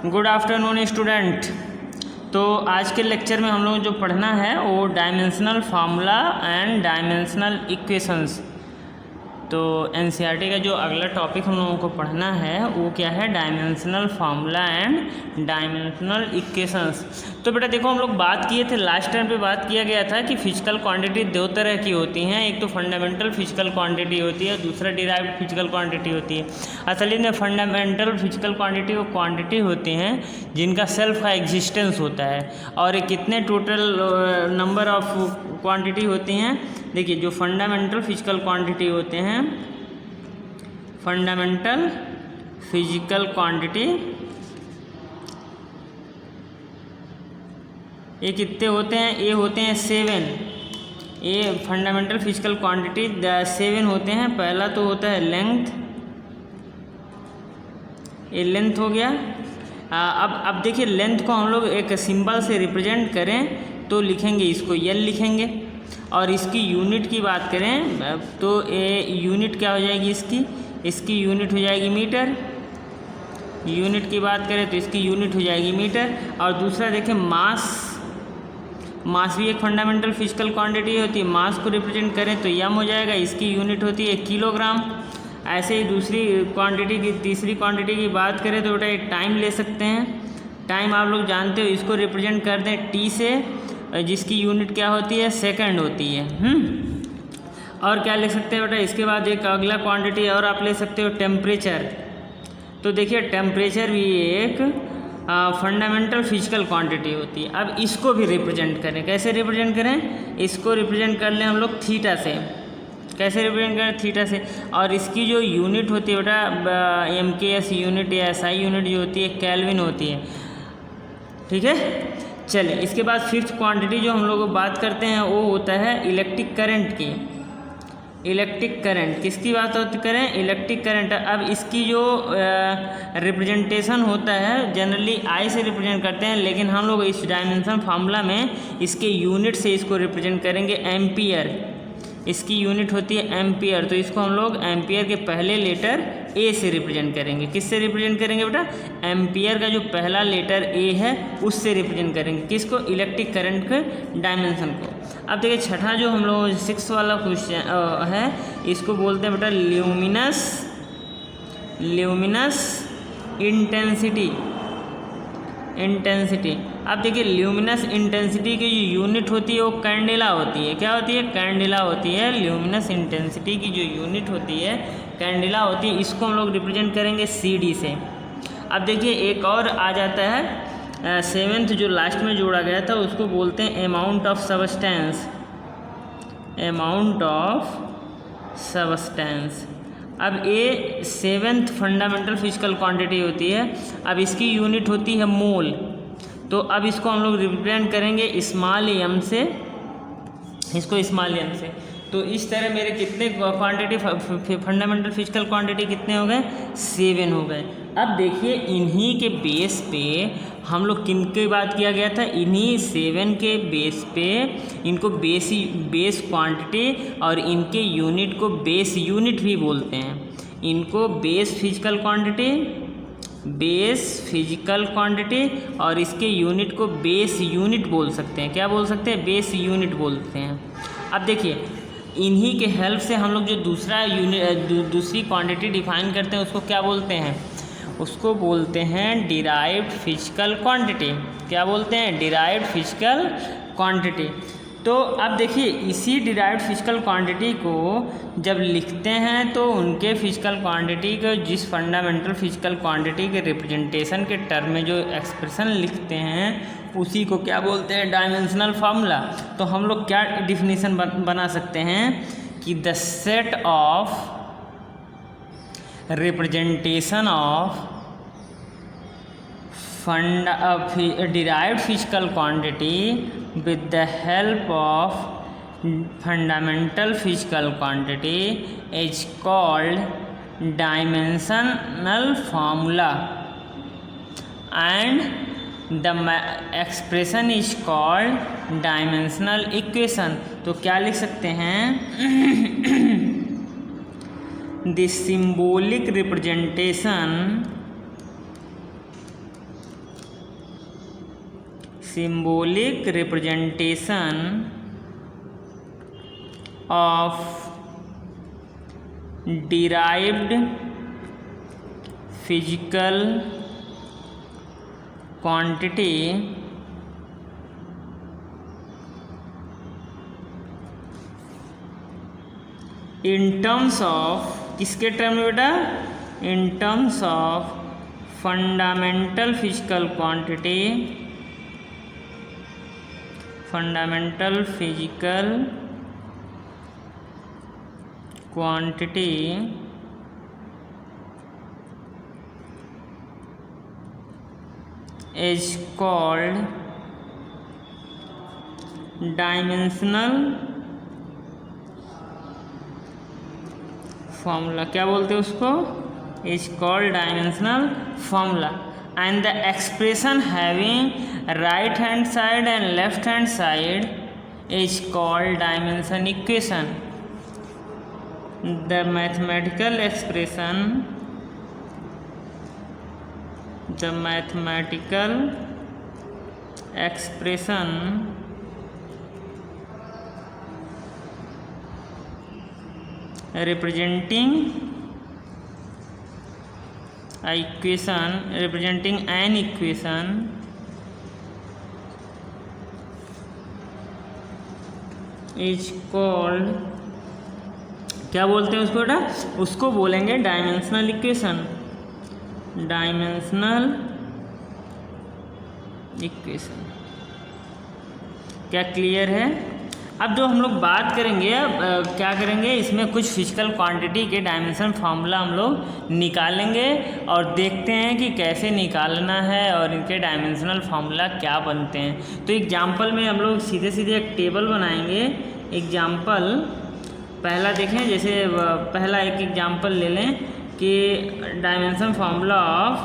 Good afternoon student. तो आज के लेक्चर में हम लोग जो पढ़ना है वो dimensional formula and dimensional equations. तो एनसीईआरटी का जो अगला टॉपिक हम लोगों को पढ़ना है वो क्या है, dimensional formula and dimensional equations. तो बेटा देखो, हम लोग बात किए थे लास्ट टाइम पे, बात किया गया था कि फिजिकल क्वांटिटी दो तरह की होती हैं। एक तो फंडामेंटल फिजिकल क्वांटिटी होती है, दूसरा डिराइव्ड फिजिकल क्वांटिटी होती है। असली में फंडामेंटल फिजिकल क्वांटिटी वो क्वांटिटी होती हैं जिनका सेल्फ का एग्जिस्टेंस होता है। और कितने टोटल नंबर ऑफ क्वांटिटी होती हैं, देखिए जो फंडामेंटल फिजिकल क्वांटिटी होते हैं, फंडामेंटल फिजिकल क्वांटिटी ये कितने होते हैं, ये होते हैं 7। ये फंडामेंटल फिजिकल क्वांटिटी 7 होते हैं। पहला तो होता है लेंथ, ये लेंथ हो गया। अब देखिए लेंथ को हम लोग एक सिंबल से रिप्रेजेंट करें तो लिखेंगे, इसको एल लिखेंगे। और इसकी यूनिट की बात करें तो ये यूनिट क्या हो जाएगी, इसकी यूनिट हो जाएगी मीटर। यूनिट की बात करें तो इसकी यूनिट हो जाएगी मीटर। और दूसरा देखें मास भी एक फंडामेंटल फिजिकल क्वांटिटी होती है। मास को रिप्रेजेंट करें तो यम हो जाएगा, इसकी यूनिट होती है किलोग्राम। ऐसे ही दूसरी क्वांटिटी की, तीसरी क्वांटिटी की बात करें तो बेटा एक टाइम ले सकते हैं। टाइम आप लोग जानते हो, इसको रिप्रेजेंट कर दें टी से, जिसकी यूनिट क्या होती है, सेकंड होती है। और क्या ले सकते हैं बेटा, इसके बाद एक अगला क्वांटिटी और आप ले सकते हो, टेम्परेचर। तो देखिए टेम्परेचर भी एक फंडामेंटल फिजिकल क्वांटिटी होती है। अब इसको भी रिप्रेजेंट करें, कैसे रिप्रेजेंट करें, इसको रिप्रेजेंट कर लें हम लोग थीटा से। कैसे रिप्रेजेंट करें, थीटा से। और इसकी जो यूनिट होती है बेटा, MKS यूनिट या SI यूनिट जो होती है केल्विन होती है। ठीक है, चलिए इसके बाद फिफ्थ क्वांटिटी जो हम लोग बात करते हैं वो होता है इलेक्ट्रिक करंट की। इलेक्ट्रिक करंट किसकी बात होती करें, इलेक्ट्रिक करंट। अब इसकी जो रिप्रेजेंटेशन होता है जनरली आई से रिप्रेजेंट करते हैं, लेकिन हम लोग इस डायमेंशन फार्मूला में इसके यूनिट से इसको रिप्रेजेंट करेंगे, एम्पियर। इसकी यूनिट होती है एम्पियर। तो इसको हम लोग एम्पियर के पहले लेटर ए से रिप्रेजेंट करेंगे। किससे रिप्रेजेंट करेंगे बेटा, एम्पियर का जो पहला लेटर ए है उससे रिप्रेजेंट करेंगे। किसको, इलेक्ट्रिक करंट के डायमेंशन को। अब देखिए छठा जो हम लोग 6 वाला क्वेश्चन है, इसको बोलते हैं बेटा ल्यूमिनस इंटेंसिटी। अब देखिए ल्यूमिनस इंटेंसिटी की जो यूनिट होती है वो कैंडेला होती है। क्या होती है, कैंडेला होती है। ल्यूमिनस इंटेंसिटी की जो यूनिट होती है कैंडेला होती है। इसको हम लोग रिप्रेजेंट करेंगे CD से। अब देखिए एक और आ जाता है 7th जो लास्ट में जोड़ा गया था, उसको बोलते हैं अमाउंट ऑफ सब्सटेंस। अब ये 7th फंडामेंटल फिजिकल क्वांटिटी होती है। अब इसकी यूनिट होती है मोल। तो अब इसको हम लोग रिप्रेजेंट करेंगे स्मॉल m से, इसको स्मॉल m से। तो इस तरह मेरे कितने क्वांटिटी फंडामेंटल फिजिकल क्वांटिटी कितने हो गए, 7 हो गए। अब देखिए इन्हीं के बेस पे हम लोग किन की बात किया गया था, इन्हीं 7 के बेस पे इनको बेस क्वांटिटी और इनके यूनिट को बेस यूनिट भी बोलते हैं। इनको बेस फिजिकल क्वांटिटी और इसके यूनिट को बेस यूनिट बोल सकते हैं। क्या बोल सकते हैं, बेस यूनिट बोलते हैं। अब देखिए इन्हीं के हेल्प से हम लोग जो दूसरी क्वांटिटी डिफाइन करते हैं उसको क्या बोलते हैं, उसको बोलते हैं डिराइव्ड फिजिकल क्वांटिटी। क्या बोलते हैं, डिराइव्ड फिजिकल क्वांटिटी। तो अब देखिए इसी डिराइव्ड फिजिकल क्वांटिटी को जब लिखते हैं तो उनके फिजिकल क्वांटिटी को, जिस फंडामेंटल फिजिकल क्वांटिटी के रिप्रेजेंटेशन के टर्म में जो एक्सप्रेशन लिखते हैं उसी को क्या बोलते हैं, डायमेंशनल फार्मूला। तो हम लोग क्या डिफिनीशन बना सकते हैं कि the set of representation of derived physical quantity with the help of fundamental physical quantity is called dimensional formula and the expression is called dimensional equation। तो क्या लिख सकते हैं, the symbolic representation symbolic representation of derived physical quantity in terms of, किसके term में बेटा, in terms of fundamental physical quantity, fundamental physical quantity is called dimensional formula. क्या बोलते हैं उसको, is called dimensional formula, and the expression having right hand side and left hand side is called dimension equation. The mathematical expression, the mathematical expression representing a equation, representing an equation is called, क्या बोलते हैं उसको बेटा, उसको बोलेंगे dimensional equation, dimensional equation. क्या clear है? अब जो हम लोग बात करेंगे, अब क्या करेंगे, इसमें कुछ फिजिकल क्वांटिटी के डायमेंशन फार्मूला हम लोग निकालेंगे और देखते हैं कि कैसे निकालना है और इनके डायमेंशनल फार्मूला क्या बनते हैं। तो एग्जांपल में हम लोग सीधे सीधे एक टेबल बनाएंगे। एग्जांपल पहला देखें, जैसे पहला एक एग्जांपल ले लें कि डायमेंशन फार्मूला ऑफ,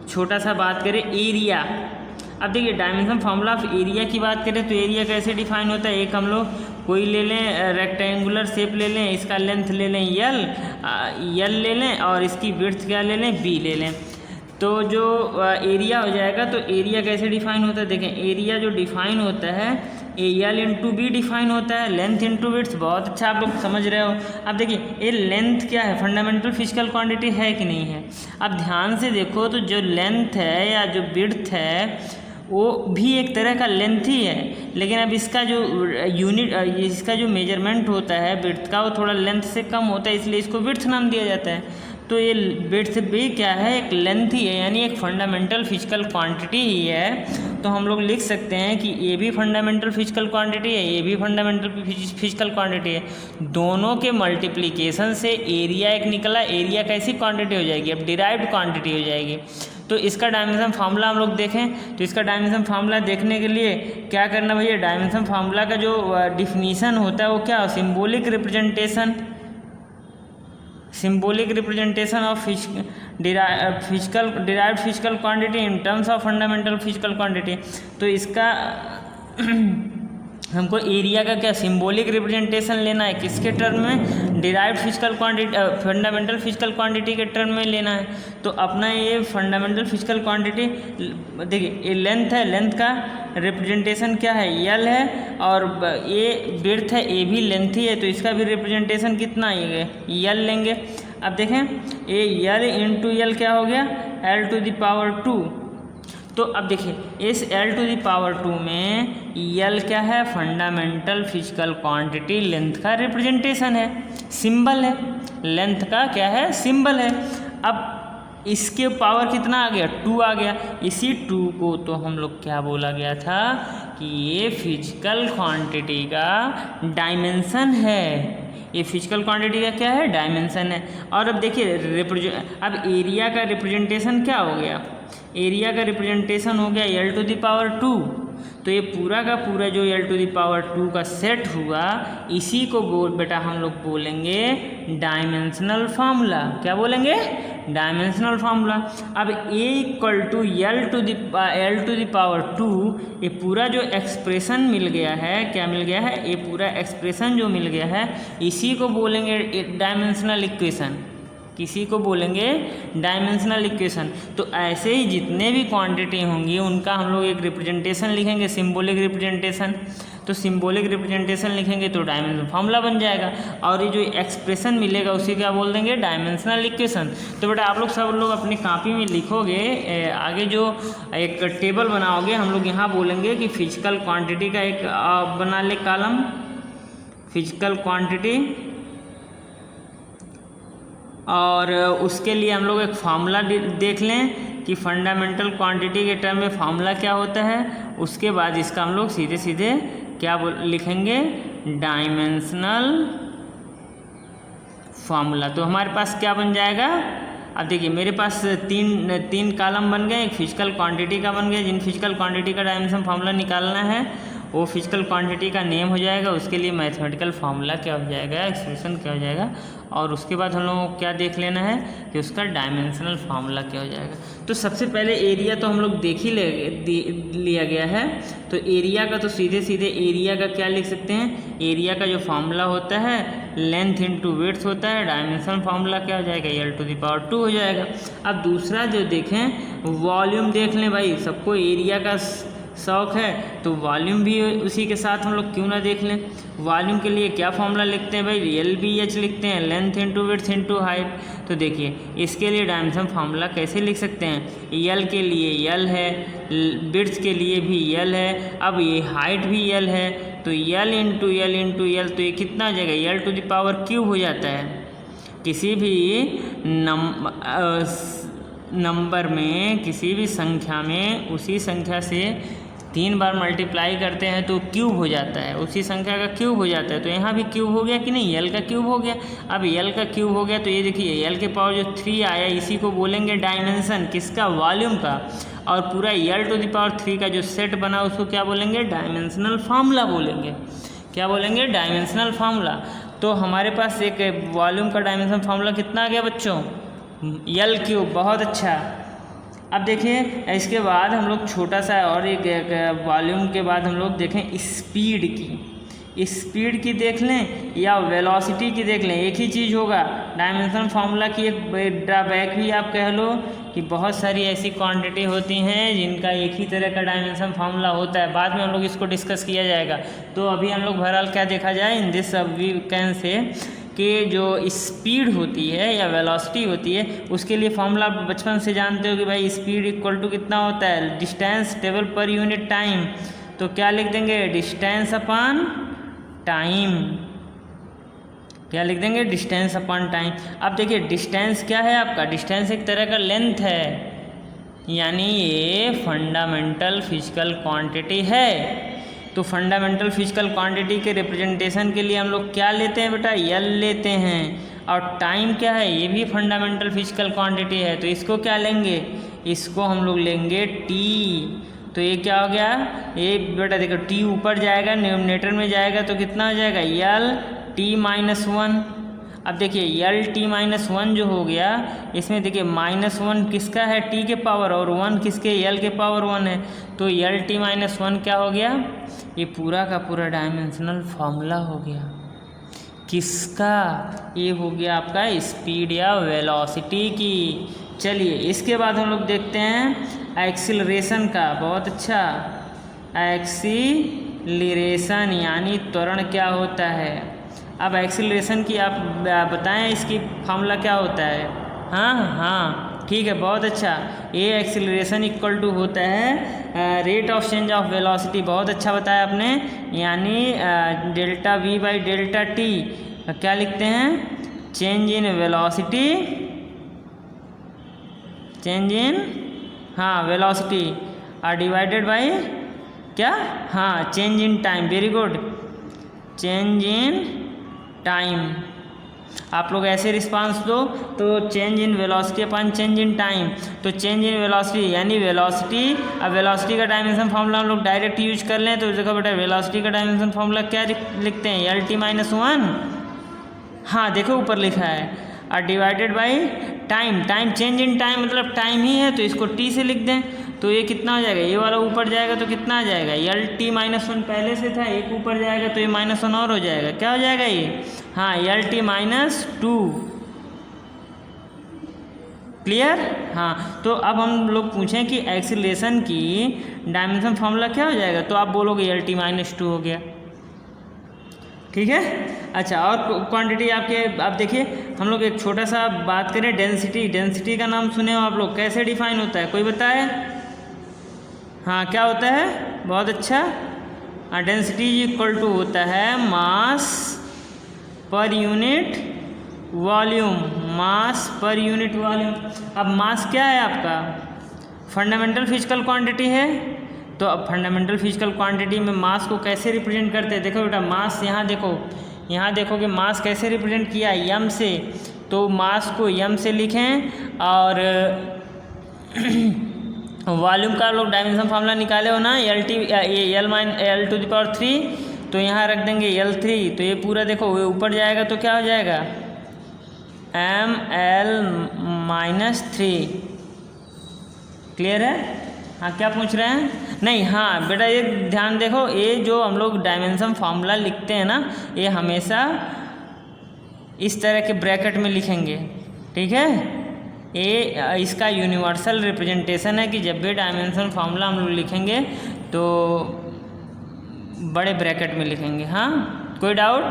छोटा सा बात करें एरिया। अब देखिए डायमेंशन फार्मूला ऑफ एरिया की बात करें तो एरिया कैसे डिफाइन होता है, एक हम लोग कोई ले लें रेक्टेंगुलर शेप ले लें, इसका लेंथ ले लें यल ले लें और इसकी विड्थ क्या ले लें, बी ले लें, तो जो एरिया हो जाएगा। तो एरिया कैसे डिफाइन होता है, देखें एरिया जो डिफाइन होता है एल इंटू बी डिफाइन होता है, लेंथ इंटू विड्थ। बहुत अच्छा आप लोग समझ रहे हो। अब देखिए ये लेंथ क्या है, फंडामेंटल फिजिकल क्वांटिटी है कि नहीं है। अब ध्यान से देखो तो जो लेंथ है या जो विड्थ है वो भी एक तरह का लेंथ ही है, लेकिन अब इसका जो यूनिट, इसका जो मेजरमेंट होता है विड्थ का, वो थोड़ा लेंथ से कम होता है, इसलिए इसको विड्थ नाम दिया जाता है। तो ये विड्थ भी क्या है, एक लेंथ ही है, यानी एक फंडामेंटल फिजिकल क्वांटिटी ही है। तो हम लोग लिख सकते हैं कि ये भी फंडामेंटल फिजिकल क्वांटिटी है, ये भी फंडामेंटल फिजिकल क्वांटिटी है। दोनों के मल्टीप्लिकेशन से एरिया एक निकला, एरिया कैसी क्वांटिटी हो जाएगी, अब डिराइव्ड क्वांटिटी हो जाएगी। तो इसका डायमेंशन फार्मूला हम लोग देखें तो इसका डायमेंशन फार्मूला देखने के लिए क्या करना भैया, डायमेंशन फार्मूला का जो डिफिनीशन होता है वो क्या हो, symbolic representation, symbolic representation of derived physical quantity in terms of fundamental physical quantity. तो इसका हमको एरिया का क्या सिंबॉलिक रिप्रेजेंटेशन लेना है, किसके टर्म में, derived physical quantity, fundamental physical quantity के टर्म में लेना है। तो अपना ये फंडामेंटल फिजिकल क्वांटिटी देखिए, ये लेंथ है, लेंथ का रिप्रेजेंटेशन क्या है, यल है, और ये विड्थ है, ये भी लेंथ ही है, तो इसका भी रिप्रेजेंटेशन कितना है, यल लेंगे। अब देखें ये यल इंटू यल क्या हो गया, एल टू द पावर 2। तो अब देखिए इस L टू दी पावर 2 में L क्या है, फंडामेंटल फिजिकल क्वांटिटी लेंथ का रिप्रेजेंटेशन है, सिंबल है, लेंथ का क्या है, सिंबल है। अब इसके पावर कितना आ गया, 2 आ गया। इसी 2 को तो हम लोग क्या बोला गया था कि ये फिजिकल क्वांटिटी का डायमेंशन है, ये फिजिकल क्वांटिटी का क्या है, डायमेंशन है। और अब देखिए अब एरिया का रिप्रेजेंटेशन क्या हो गया, एरिया का रिप्रेजेंटेशन हो गया L टू दी पावर 2। तो ये पूरा का पूरा जो L टू दी पावर 2 का सेट हुआ, इसी को बेटा हम लोग बोलेंगे डायमेंशनल फार्मूला। क्या बोलेंगे, डायमेंशनल फार्मूला। अब A equal to L to the power 2, ये पूरा जो एक्सप्रेशन मिल गया है, क्या मिल गया है, ये पूरा एक्सप्रेशन जो मिल गया है, इसी को बोलेंगे डायमेंशनल इक्वेशन। किसी को बोलेंगे डायमेंशनल इक्वेशन। तो ऐसे ही जितने भी क्वांटिटी होंगी उनका हम लोग एक रिप्रेजेंटेशन लिखेंगे, सिंबॉलिक रिप्रेजेंटेशन। तो सिंबॉलिक रिप्रेजेंटेशन लिखेंगे तो डायमेंशनल फार्मूला बन जाएगा, और ये जो एक्सप्रेशन मिलेगा उसे क्या बोल देंगे, डायमेंशनल इक्वेशन। तो बेटा आप लोग सब लोग अपनी कॉपी में लिखोगे, आगे जो एक टेबल बनाओगे हम लोग यहाँ बोलेंगे कि फिजिकल क्वांटिटी का एक बना ले कॉलम, फिजिकल क्वांटिटी, और उसके लिए हम लोग एक फार्मूला देख लें कि फंडामेंटल क्वांटिटी के टर्म में फार्मूला क्या होता है। उसके बाद इसका हम लोग सीधे सीधे क्या लिखेंगे, डायमेंशनल फार्मूला। तो हमारे पास क्या बन जाएगा, अब देखिए मेरे पास तीन कॉलम बन गए, एक फिजिकल क्वांटिटी का बन गया। जिन फिजिकल क्वांटिटी का डायमेंशन फार्मूला निकालना है वो फिजिकल क्वांटिटी का नेम हो जाएगा, उसके लिए मैथमेटिकल फार्मूला क्या हो जाएगा, एक्सप्रेशन क्या हो जाएगा, और उसके बाद हम लोगों को क्या देख लेना है कि उसका डायमेंशनल फार्मूला क्या हो जाएगा। तो सबसे पहले एरिया तो हम लोग देख ही लिया गया है। तो एरिया का तो सीधे सीधे एरिया का क्या लिख सकते हैं, एरिया का जो फार्मूला होता है लेंथ इंटू विड्थ होता है, डायमेंशनल फार्मूला क्या हो जाएगा, L⁻² हो जाएगा। अब दूसरा जो देखें वॉल्यूम देख लें भाई, सबको एरिया का शौक है तो वॉल्यूम भी उसी के साथ हम लोग क्यों ना देख लें। वॉल्यूम के लिए क्या फॉर्मूला लिखते हैं भाई, LBH लिखते हैं, length into width into height. तो देखिए इसके लिए डायमेंशन फार्मूला कैसे लिख सकते हैं, L के लिए L है, विड्थ के लिए भी L है, अब ये हाइट भी L है, तो L into L into L, तो ये कितना हो जाएगा, L⁻³ हो जाता है। किसी भी नंबर में, किसी भी संख्या में उसी संख्या से 3 बार मल्टीप्लाई करते हैं तो क्यूब हो जाता है, उसी संख्या का क्यूब हो जाता है। तो यहाँ भी क्यूब हो गया कि नहीं, L का क्यूब हो गया। अब L का क्यूब हो गया तो ये देखिए L के पावर जो 3 आया इसी को बोलेंगे डायमेंशन, किसका, वॉल्यूम का। और पूरा L⁻³ का जो सेट बना उसको क्या बोलेंगे, डायमेंशनल फार्मूला बोलेंगे। क्या बोलेंगे, डायमेंशनल फार्मूला। तो हमारे पास एक वॉल्यूम का डायमेंशन फार्मूला कितना आ गया बच्चों, L3। बहुत अच्छा। अब देखिए इसके बाद हम लोग छोटा सा और एक वॉल्यूम के बाद हम लोग देखें स्पीड की, स्पीड की देख लें या वेलोसिटी की देख लें, एक ही चीज़ होगा। डायमेंशन फार्मूला की एक ड्रॉबैक भी आप कह लो कि बहुत सारी ऐसी क्वांटिटी होती हैं जिनका एक ही तरह का डायमेंशन फार्मूला होता है, बाद में हम लोग इसको डिस्कस किया जाएगा। तो अभी हम लोग बहरहाल क्या देखा जाए, in this we can say कि जो स्पीड होती है या वेलोसिटी होती है उसके लिए फार्मूला बचपन से जानते हो कि भाई स्पीड इक्वल टू कितना होता है, distance travel per unit time. तो क्या लिख देंगे, डिस्टेंस अपॉन टाइम। क्या लिख देंगे, डिस्टेंस अपॉन टाइम। अब देखिए डिस्टेंस क्या है आपका, डिस्टेंस एक तरह का लेंथ है, यानी ये फंडामेंटल फिजिकल क्वांटिटी है। तो फंडामेंटल फिजिकल क्वांटिटी के रिप्रेजेंटेशन के लिए हम लोग क्या लेते हैं बेटा, L लेते हैं। और टाइम क्या है, ये भी फंडामेंटल फिजिकल क्वांटिटी है, तो इसको क्या लेंगे, इसको हम लोग लेंगे T। तो ये क्या हो गया, ये बेटा देखो T ऊपर जाएगा, न्यूमरेटर में जाएगा तो कितना हो जाएगा, L⁻⁻1। अब देखिए L⁻⁻1 जो हो गया, इसमें देखिए -1 किसका है, T के पावर, और 1 किसके, L के पावर 1 है। तो L⁻⁻1 क्या हो गया, ये पूरा का पूरा डायमेंशनल फार्मूला हो गया। किसका, ये हो गया आपका स्पीड या वेलोसिटी की। चलिए इसके बाद हम लोग देखते हैं एक्सीलरेशन का। बहुत अच्छा, एक्सीलरेशन यानी त्वरण क्या होता है। अब एक्सीलरेशन की आप बताएं, इसकी फार्मूला क्या होता है। हाँ ठीक है, बहुत अच्छा। ये एक्सीलरेशन इक्वल टू होता है rate of change of velocity. बहुत अच्छा बताया आपने, यानी ΔV/ΔT क्या लिखते हैं, change in velocity, change in velocity और डिवाइडेड बाय क्या, change in time. Very good, change in time. आप लोग ऐसे रिस्पांस दो तो change in velocity upon change in time. तो चेंज इन वेलोसिटी यानी वेलोसिटी, अब वेलोसिटी का डायमेंशन फार्मूला हम लोग डायरेक्ट यूज कर लें। तो देखो बेटा वेलोसिटी का डायमेंशन फार्मूला क्या लिखते हैं, L⁻⁻1, देखो ऊपर लिखा है, और divided by time. Time change in time मतलब टाइम ही है, तो इसको T से लिख दें। तो ये कितना हो जाएगा, ये वाला ऊपर जाएगा तो कितना आ जाएगा, L⁻⁻1 पहले से था, एक ऊपर जाएगा तो ये -1 और हो जाएगा। क्या हो जाएगा ये, L⁻⁻2। क्लियर। हाँ, तो अब हम लोग पूछें कि एक्सीलरेशन की डायमेंशन फार्मूला क्या हो जाएगा, तो आप बोलोगे LT-2 हो गया। ठीक है। अच्छा, और क्वांटिटी आपके, आप देखिए हम लोग एक छोटा सा बात करें डेंसिटी का नाम सुने हो आप लोग, कैसे डिफाइन होता है, कोई बताए। हाँ, क्या होता है, बहुत अच्छा। डेंसिटी इक्वल टू होता है मास पर यूनिट वॉल्यूम, मास पर यूनिट वॉल्यूम। अब मास क्या है आपका, फंडामेंटल फिजिकल क्वांटिटी है, तो अब फंडामेंटल फिजिकल क्वांटिटी में मास को कैसे रिप्रेजेंट करते हैं, देखो बेटा मास यहाँ देखो कि मास कैसे रिप्रेजेंट किया है, m से, तो मास को m से लिखें, और वॉल्यूम का लोग डायमेंशन फार्मूला निकाले हो ना, L/3, तो यहाँ रख देंगे L3, तो ये पूरा देखो ये ऊपर जाएगा तो क्या हो जाएगा ml-3। क्लियर है। हाँ, क्या पूछ रहे हैं, नहीं हाँ बेटा ये ध्यान देखो, ये जो हम लोग डायमेंशन फार्मूला लिखते हैं ना, ये हमेशा इस तरह के ब्रैकेट में लिखेंगे। ठीक है, ये इसका यूनिवर्सल रिप्रेजेंटेशन है कि जब भी डायमेंशन फार्मूला हम लोग लिखेंगे तो बड़े ब्रैकेट में लिखेंगे। हाँ, कोई डाउट,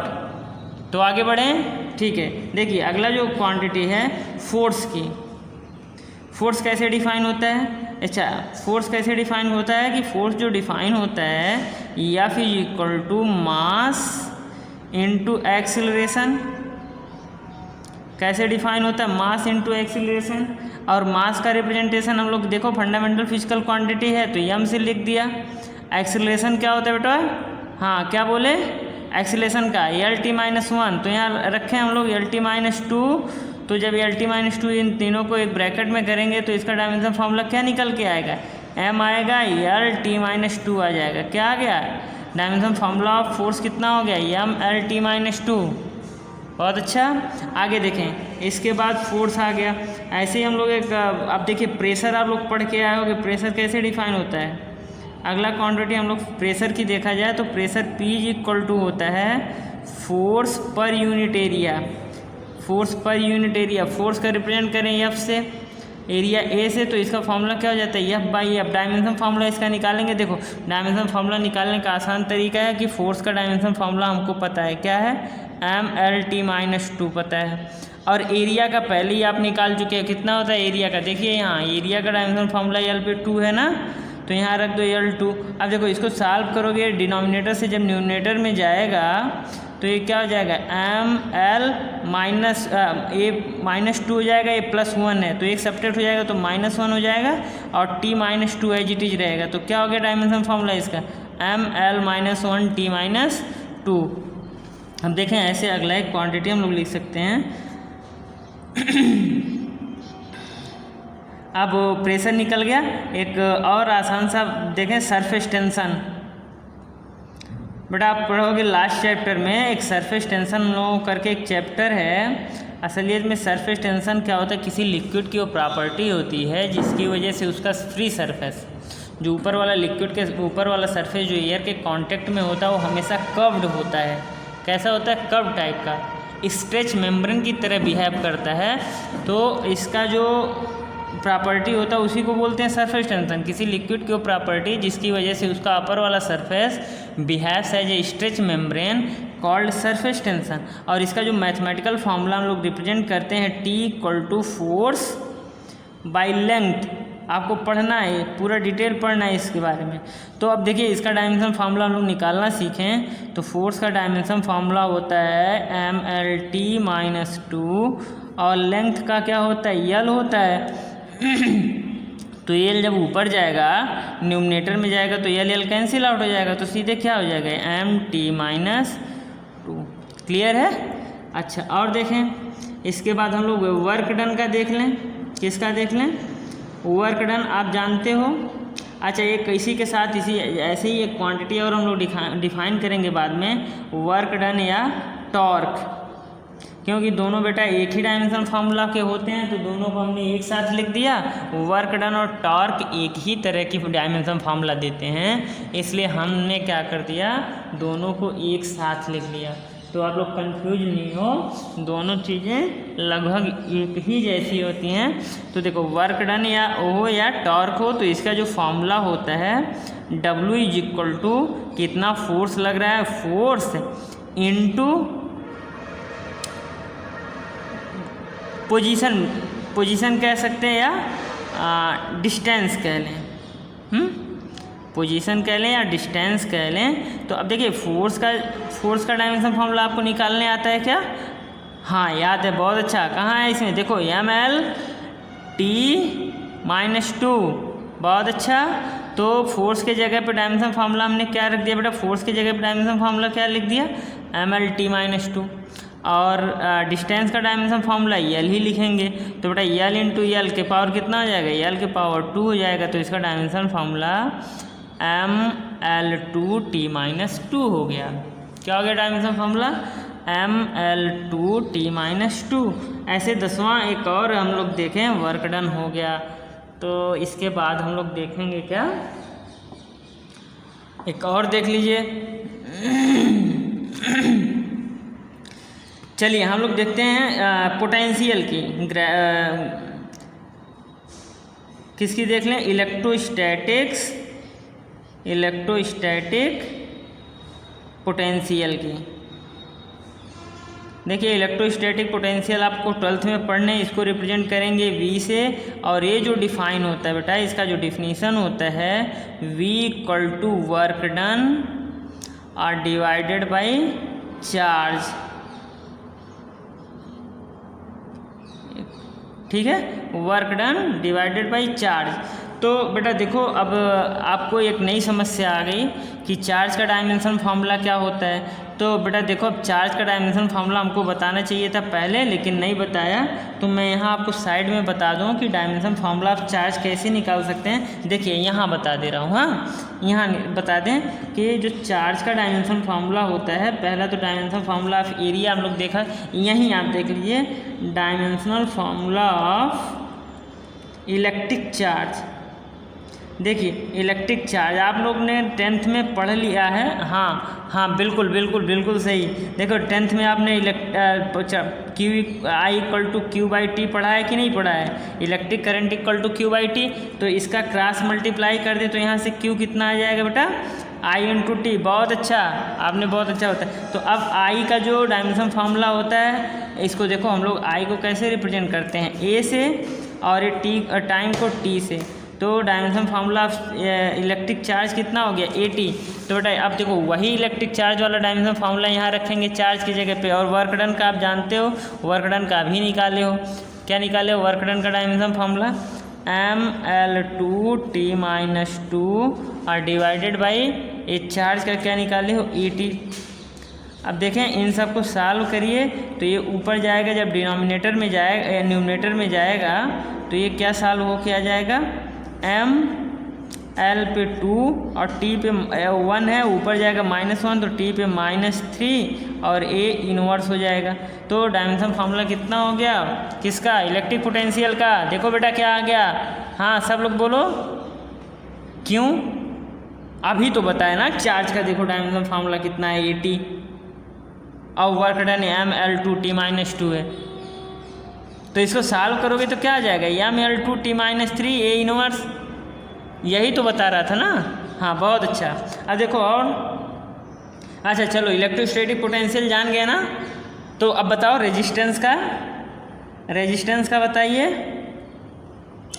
तो आगे बढ़ें। ठीक है, देखिए अगला जो क्वांटिटी है फोर्स की, फोर्स कैसे डिफाइन होता है। अच्छा, फोर्स कैसे डिफाइन होता है कि फोर्स जो डिफाइन होता है F is equal to mass into acceleration. कैसे डिफाइन होता है, मास इंटू एक्सीलरेशन। और मास का रिप्रेजेंटेशन हम लोग देखो फंडामेंटल फिजिकल क्वांटिटी है तो m से लिख दिया। एक्सीलरेशन क्या होता है बेटा, हाँ क्या बोले, एक्सीलरेशन का LT-1, तो यहाँ रखें हम लोग LT-2, तो जब LT-2 इन तीनों को एक ब्रैकेट में करेंगे तो इसका डायमेंशन फार्मूला क्या निकल के आएगा, m आएगा, LT-2 आ जाएगा। क्या आ गया, डायमेंशन फार्मूला ऑफ फोर्स कितना हो गया, mL-T-2। बहुत अच्छा, आगे देखें, इसके बाद फोर्स आ गया। ऐसे ही हम लोग एक, अब देखिए प्रेशर आप लोग पढ़ के आए होगे, प्रेशर कैसे डिफाइन होता है। अगला क्वांटिटी हम लोग प्रेशर की देखा जाए तो प्रेशर P इक्वल टू होता है force per unit area. Force per unit area, force का रिप्रेजेंट करें F से, एरिया A से, तो इसका फार्मूला क्या हो जाता है F/F। डायमेंशन फार्मूला इसका निकालेंगे। देखो डायमेंशन फार्मूला निकालने का आसान तरीका है कि फोर्स का डायमेंशन फार्मूला हमको पता है, क्या है, mL-T-2 पता है, और एरिया का पहले ही आप निकाल चुके हैं, कितना होता है एरिया का। देखिए यहाँ एरिया का डायमेंशन फार्मूला L पे 2 है ना, तो यहाँ रख दो L2। अब देखो इसको सॉल्व करोगे, डिनोमिनेटर से जब न्यूमरेटर में जाएगा तो ये क्या हो जाएगा, -2 हो जाएगा, ये +1 है तो एक सब्ट्रैक्ट हो जाएगा तो -1 हो जाएगा, और T-2 एज इट इज रहेगा। तो क्या हो गया डायमेंशन फार्मूला इसका, mL-1T-2। हम देखें ऐसे अगला एक क्वांटिटी हम लोग लिख सकते हैं। अब प्रेशर निकल गया, एक और आसान सा देखें, सरफेस टेंशन। बेटा आप पढ़ोगे लास्ट चैप्टर में एक सरफेस टेंशन लोगों करके एक चैप्टर है। असलियत में सरफेस टेंशन क्या होता है, किसी लिक्विड की वो प्रॉपर्टी होती है जिसकी वजह से उसका फ्री सरफेस, जो ऊपर वाला लिक्विड के ऊपर वाला सरफेस जो एयर के कांटेक्ट में होता है वो हमेशा कर्व्ड होता है। कैसा होता है, कर्व टाइप का, स्ट्रेच मेम्ब्रेन की तरह बिहेव करता है। तो इसका जो प्रॉपर्टी होता है उसी को बोलते हैं सरफेस टेंशन। किसी लिक्विड की वो प्रॉपर्टी जिसकी वजह से उसका अपर वाला surface behaves as a stretch membrane called surface tension. और इसका जो मैथमेटिकल फार्मूला हम लोग रिप्रेजेंट करते हैं T = फोर्स बाय लेंथ। आपको पढ़ना है, पूरा डिटेल पढ़ना है इसके बारे में। तो अब देखिए इसका डायमेंशन फार्मूला हम लोग निकालना सीखें तो फोर्स का डायमेंशन फार्मूला होता है mL-T-2, और लेंथ का क्या होता है, L होता है। तो L जब ऊपर जाएगा न्यूमरेटर में जाएगा तो L कैंसिल आउट हो जाएगा, तो सीधे क्या हो जाएगा mT-2। क्लियर है। अच्छा, और देखें इसके बाद हम लोग वर्क डन का देख लें। किसका देख लें, वर्क डन आप जानते हो। अच्छा, एक इसी के साथ इसी ऐसे ही एक क्वांटिटी और हम लोग डिफाइन करेंगे बाद में, वर्क डन या टॉर्क, क्योंकि दोनों बेटा एक ही डायमेंशन फार्मूला के होते हैं तो दोनों को हमने एक साथ लिख दिया। वर्क डन और टॉर्क एक ही तरह की डायमेंशन फार्मूला देते हैं, इसलिए हमने क्या कर दिया, दोनों को एक साथ लिख लिया। तो आप लोग कंफ्यूज नहीं हो, दोनों चीज़ें लगभग एक ही जैसी होती हैं। तो देखो वर्क डन या हो या टॉर्क हो, तो इसका जो फॉर्मूला होता है W इज इक्वल टू कितना फोर्स लग रहा है, फोर्स इनटू पोजीशन कह सकते हैं या डिस्टेंस कह लें, पोजीशन कह लें या डिस्टेंस कह लें। तो अब देखिए फोर्स का डायमेंशन फॉर्मूला आपको निकालने आता है क्या? हाँ याद है, बहुत अच्छा। कहाँ है इसमें? देखो ml t-2, बहुत अच्छा। तो फोर्स के जगह पे डायमेंशन फार्मूला हमने क्या रख दिया बेटा? फोर्स के जगह पे डायमेंशन फार्मूला क्या लिख दिया? ml t-2। और डिस्टेंस का डायमेंशन फार्मूला यल ही लिखेंगे। तो बेटा यल इंटू यल के पावर कितना हो जाएगा? यल के पावर 2 हो जाएगा। तो इसका डायमेंशन फार्मूला ml2t-2 हो गया। क्या हो गया डायमेंशन फार्मूला? ml2t-2। ऐसे 10वां एक और हम लोग देखें, वर्क डन हो गया। तो इसके बाद हम लोग देखेंगे क्या, एक और देख लीजिए। चलिए हम लोग देखते हैं पोटेंशियल की, किसकी देख लें? इलेक्ट्रोस्टैटिक पोटेंशियल की। देखिए इलेक्ट्रोस्टैटिक पोटेंशियल आपको 12th में पढ़ने, इसको रिप्रेजेंट करेंगे V से। और ये जो डिफाइन होता है बेटा, इसका जो डिफिनीशन होता है V equal to work done और डिवाइडेड बाई चार्ज। ठीक है, work done divided by charge. तो बेटा देखो अब आपको एक नई समस्या आ गई कि चार्ज का डायमेंशन फार्मूला क्या होता है। तो बेटा देखो अब चार्ज का डायमेंशन फार्मूला हमको बताना चाहिए था पहले, लेकिन नहीं बताया। तो मैं यहाँ आपको साइड में बता दूँ कि डायमेंशन फार्मूला आप चार्ज कैसे निकाल सकते हैं। देखिए यहाँ बता दे रहा हूँ। हाँ, यहाँ बता दें कि जो चार्ज का डायमेंशन फार्मूला होता है, पहला तो डायमेंशन फार्मूला ऑफ एरिया हम लोग देखा, यहीं आप देख लीजिए dimensional formula of electric charge. देखिए इलेक्ट्रिक चार्ज आप लोग ने 10th में पढ़ लिया है। हाँ बिल्कुल बिल्कुल बिल्कुल सही। देखो 10th में आपने I equal to Q by T पढ़ा है कि नहीं पढ़ा है? Electric current equal to Q by T. तो इसका क्रॉस मल्टीप्लाई कर दे तो यहाँ से क्यू कितना आ जाएगा बेटा? I into T. बहुत अच्छा, आपने बहुत अच्छा होता है। तो अब I का जो डायमेंशन फार्मूला होता है, इसको देखो हम लोग I को कैसे रिप्रेजेंट करते हैं? A से, और ये टी टाइम को T से। तो dimension formula of electric charge कितना हो गया? 80। तो बेटा अब देखो वही इलेक्ट्रिक चार्ज वाला डायमेंशन फार्मूला यहाँ रखेंगे चार्ज की जगह पे। और वर्क डन का आप जानते हो, वर्क डन का भी निकाले हो। क्या निकाले हो? वर्क डन का डायमेंशन फार्मूला ml2t-2 और डिवाइडेड बाई ये चार्ज का क्या निकाले हो? ET। अब देखें इन सब को सॉल्व करिए तो ये ऊपर जाएगा, जब डिनोमिनेटर में जाएगा, न्यूमरेटर में जाएगा तो ये क्या सॉल्व हो के आ जाएगा? ml पे 2 और t पे 1 है, ऊपर जाएगा -1 तो t पे -3 और a इनवर्स हो जाएगा। तो डायमेंशन फार्मूला कितना हो गया? किसका? इलेक्ट्रिक पोटेंशियल का। देखो बेटा क्या आ गया? हाँ सब लोग बोलो। क्यों? अभी तो बताया ना चार्ज का। देखो डायमेंशन फार्मूला कितना है? 80 और वर्क डन ml2t-2 है। तो इसको सॉल्व करोगे तो क्या आ जाएगा? ml2t-3 a inverse. यही तो बता रहा था ना। हाँ बहुत अच्छा। अब देखो और, अच्छा चलो इलेक्ट्रोस्टैटिक पोटेंशियल जान गया ना। तो अब बताओ रेजिस्टेंस का बताइए।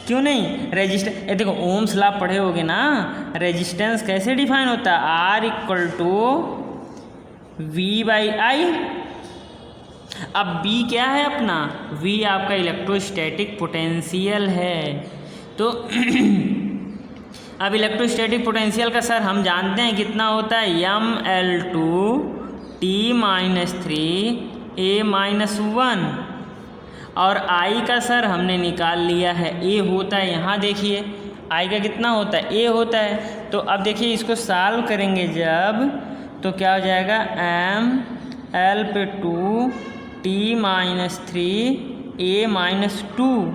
क्यों नहीं? रेजिस्टेंस देखो ओम्स लॉ पढ़े होगे ना। रेजिस्टेंस कैसे डिफाइन होता है? R equal to V/I। अब B क्या है अपना? V आपका इलेक्ट्रोस्टैटिक पोटेंशियल है। तो अब इलेक्ट्रोस्टैटिक पोटेंशियल का सर हम जानते हैं कितना होता है? ml2t-3a-1। और I का सर हमने निकाल लिया है, A होता है। यहाँ देखिए I का कितना होता है? A होता है। तो अब देखिए इसको सॉल्व करेंगे जब, तो क्या हो जाएगा? ml पे 2t-3a-2।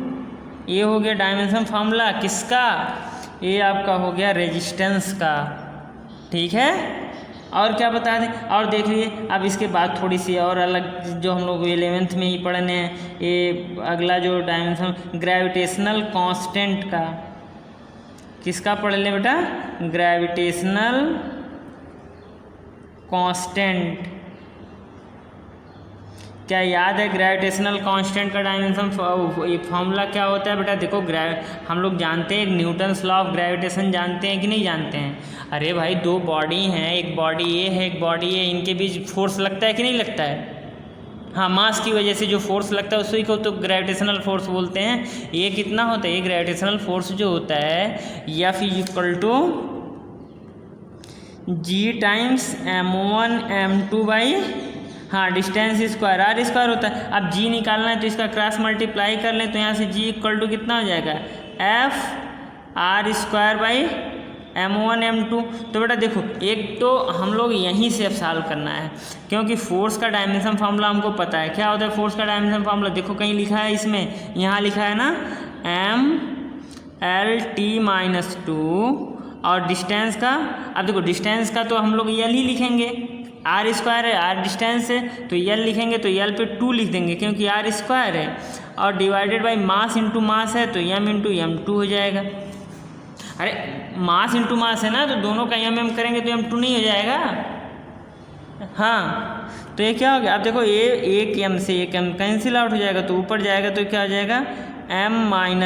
ये हो गया डायमेंशन फार्मूला किसका? ये आपका हो गया रेजिस्टेंस का। ठीक है, और क्या बता दें, और देख लीजिए अब इसके बाद थोड़ी सी और अलग जो हम लोग 11th में ही पढ़ने हैं, ये अगला जो डायमेंशन ग्रेविटेशनल कांस्टेंट का, किसका पढ़ लें बेटा, ग्रेविटेशनल कांस्टेंट। क्या याद है ग्रेविटेशनल कांस्टेंट का डायमेंशन फॉर्मूला क्या होता है बेटा? देखो हम लोग जानते हैं न्यूटन्स लॉ ऑफ ग्रेविटेशन जानते हैं कि नहीं जानते हैं? अरे भाई दो बॉडी हैं, एक बॉडी ए है एक बॉडी ए, इनके बीच फोर्स लगता है कि नहीं लगता है? हाँ, मास की वजह से जो फोर्स लगता है उसी को तो ग्रेविटेशनल फोर्स बोलते हैं। ये कितना होता है? ये ग्रेविटेशनल फोर्स जो होता है F equal to G times M1 M2 by, हाँ, डिस्टेंस स्क्वायर R स्क्वायर होता है। अब G निकालना है तो इसका क्रॉस मल्टीप्लाई कर लें तो यहाँ से G इक्वल टू कितना हो जाएगा? F R square by M1 M2। तो बेटा देखो, एक तो हम लोग यहीं से अब सॉल्व करना है, क्योंकि फोर्स का डायमेंशन फार्मूला हमको पता है। क्या होता है फोर्स का डायमेंशन फार्मूला? देखो कहीं लिखा है, इसमें यहाँ लिखा है ना MLT-2 और डिस्टेंस का, अब देखो डिस्टेंस का तो हम लोग L ही लिखेंगे, R स्क्वायर है, R डिस्टेंस है तो L लिखेंगे, तो L पे 2 लिख देंगे क्योंकि R स्क्वायर है, और divided by mass into mass है तो M इंटू M2 हो जाएगा। अरे मास इंटू मास है ना, तो दोनों का M करेंगे तो M2 नहीं हो जाएगा? हाँ, तो ये क्या हो गया? अब देखो ये एक M से एक M कैंसिल आउट हो जाएगा, तो ऊपर जाएगा तो क्या हो जाएगा? M-1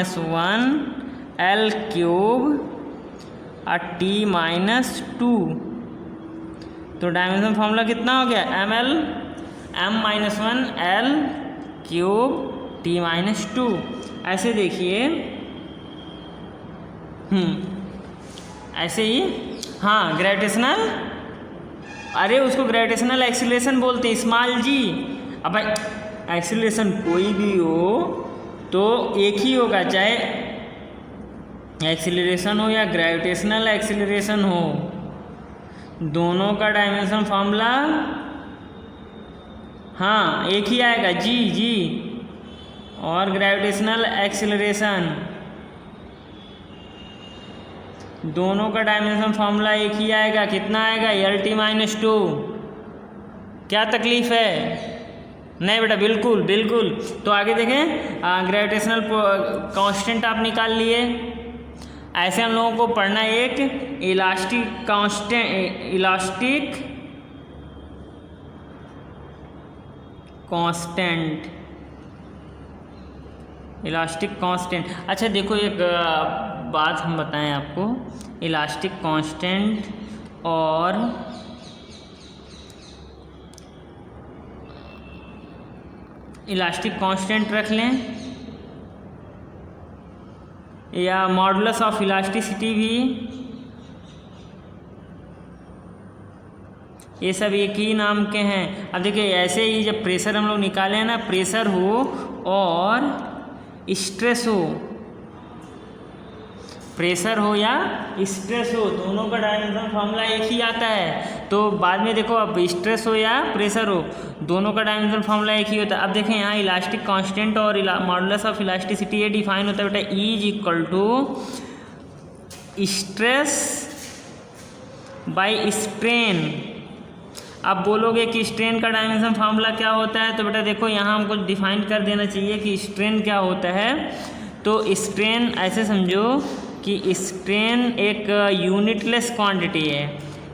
L क्यूब और T-2। तो डायमेंशन फार्मूला कितना हो गया? M-1 L cube T-2। ऐसे देखिए, ऐसे ही, हाँ, ग्रेविटेशनल, अरे उसको ग्रेविटेशनल एक्सीलरेशन बोलते हैं, स्मॉल जी। अब भाई एक्सीलरेशन कोई भी हो तो एक ही होगा, चाहे एक्सीलरेशन हो या ग्रेविटेशनल एक्सीलरेशन हो, दोनों का डायमेंशन फार्मूला हाँ एक ही आएगा, जी। और ग्रेविटेशनल एक्सीलरेशन दोनों का डायमेंशन फार्मूला एक ही आएगा। कितना आएगा? LT-2। क्या तकलीफ है? नहीं बेटा, बिल्कुल। तो आगे देखें, ग्रेविटेशनल कांस्टेंट आप निकाल लिए। ऐसे हम लोगों को पढ़ना है एक इलास्टिक कांस्टेंट। अच्छा देखो, एक बात हम बताएं आपको, इलास्टिक कांस्टेंट और इलास्टिक कांस्टेंट रख लें, या मॉडुलस ऑफ इलास्टिसिटी भी, ये सब एक ही नाम के हैं। अब देखिए, ऐसे ही जब प्रेशर हम लोग निकाले हैं ना, प्रेशर हो और स्ट्रेस हो, प्रेशर हो या स्ट्रेस हो, दोनों का डायमेंशन फार्मूला एक ही आता है। तो बाद में देखो, अब स्ट्रेस हो या प्रेशर हो, दोनों का डायमेंशन फार्मूला एक ही होता है। अब देखें यहाँ इलास्टिक कांस्टेंट और मॉडुलस ऑफ इलास्टिसिटी ये डिफाइन होता है बेटा, E is equal to stress by strain. अब बोलोगे कि स्ट्रेन का डायमेंशन फार्मूला क्या होता है, तो बेटा देखो यहाँ हमको डिफाइन कर देना चाहिए कि स्ट्रेन क्या होता है। तो स्ट्रेन ऐसे समझो कि स्ट्रेन एक यूनिटलेस क्वांटिटी है,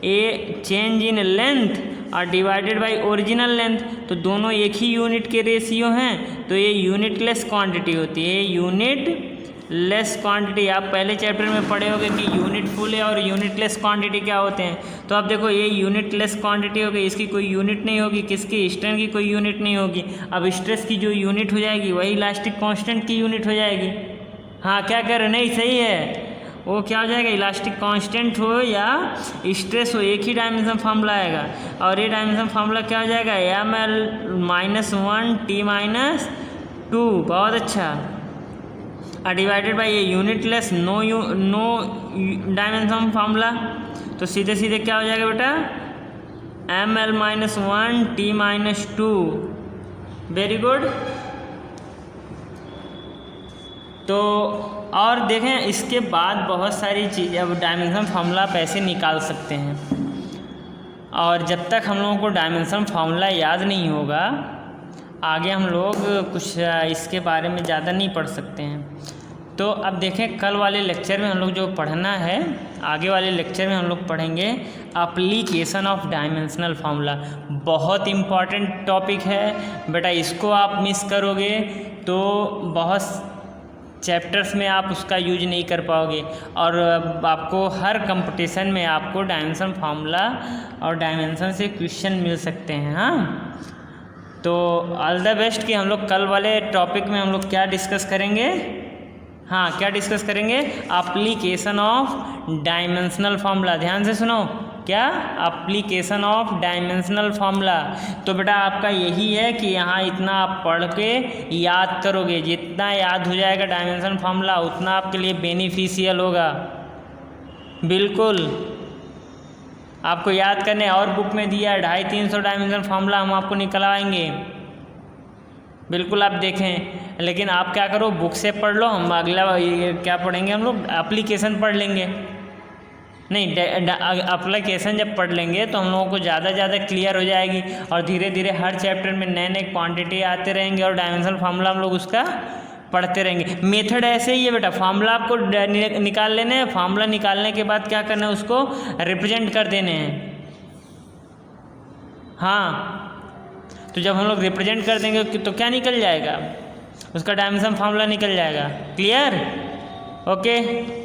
ए चेंज इन लेंथ और डिवाइडेड बाय ओरिजिनल लेंथ, तो दोनों एक ही यूनिट के रेशियो हैं, तो ये यूनिटलेस क्वांटिटी होती है। यूनिटलेस क्वांटिटी आप पहले चैप्टर में पढ़े होंगे कि यूनिटफुल है और यूनिटलेस क्वांटिटी क्या होते हैं। तो अब देखो, ये यूनिटलेस क्वांटिटी होगी, इसकी कोई यूनिट नहीं होगी, किसकी? स्ट्रेन की कोई यूनिट नहीं होगी। अब स्ट्रेस की जो यूनिट हो जाएगी वही इलास्टिक कांस्टेंट की यूनिट हो जाएगी। हाँ, क्या कह रहे? नहीं, सही है, वो क्या हो जाएगा? इलास्टिक कांस्टेंट हो या स्ट्रेस हो, एक ही डायमेंशन फार्मूला आएगा। और ये डायमेंशन फार्मूला क्या हो जाएगा? ML-1 T-2। बहुत अच्छा। और डिवाइडेड बाई ये यूनिटलेस नो डायमेंशन फार्मूला, तो सीधे सीधे क्या हो जाएगा बेटा? ML-1 T-2। Very good. तो और देखें, इसके बाद बहुत सारी चीज़ें, अब डायमेंशन फार्मूला आप ऐसे निकाल सकते हैं। और जब तक हम लोगों को डायमेंशन फार्मूला याद नहीं होगा आगे हम लोग कुछ इसके बारे में ज़्यादा नहीं पढ़ सकते हैं। तो अब देखें कल वाले लेक्चर में हम लोग जो पढ़ना है, आगे वाले लेक्चर में हम लोग पढ़ेंगे एप्लीकेशन ऑफ डायमेंशनल फार्मूला। बहुत इम्पॉर्टेंट टॉपिक है बेटा, इसको आप मिस करोगे तो बहुत चैप्टर्स में आप उसका यूज नहीं कर पाओगे और आपको हर कंपटीशन में आपको डायमेंशन फार्मूला और डायमेंशन से क्वेश्चन मिल सकते हैं। हाँ, तो ऑल द बेस्ट कि हम लोग कल वाले टॉपिक में हम लोग क्या डिस्कस करेंगे। हाँ, क्या डिस्कस करेंगे? Application of dimensional formula. ध्यान से सुनो, क्या? Application of dimensional formula. तो बेटा आपका यही है कि यहाँ इतना आप पढ़ के याद करोगे, जितना याद हो जाएगा डायमेंशन फार्मूला उतना आपके लिए बेनिफिशियल होगा। बिल्कुल आपको याद करने और बुक में दिया 250-300 डायमेंशन फार्मूला हम आपको निकलवाएंगे। बिल्कुल आप देखें, लेकिन आप क्या करो, बुक से पढ़ लो। हम अगला क्या पढ़ेंगे, हम लोग एप्लीकेशन पढ़ लेंगे। नहीं, एप्लीकेशन जब पढ़ लेंगे तो हम लोगों को ज़्यादा क्लियर हो जाएगी और धीरे धीरे हर चैप्टर में नए नए क्वांटिटी आते रहेंगे और डायमेंशन फार्मूला हम लोग उसका पढ़ते रहेंगे। मेथड ऐसे ही है बेटा, फार्मूला आपको निकाल लेने हैं, फार्मूला निकालने के बाद क्या करना है, उसको रिप्रेजेंट कर देने हैं। हाँ, तो जब हम लोग रिप्रेजेंट कर देंगे तो क्या निकल जाएगा, उसका डायमेंशन फार्मूला निकल जाएगा। क्लियर? ओके।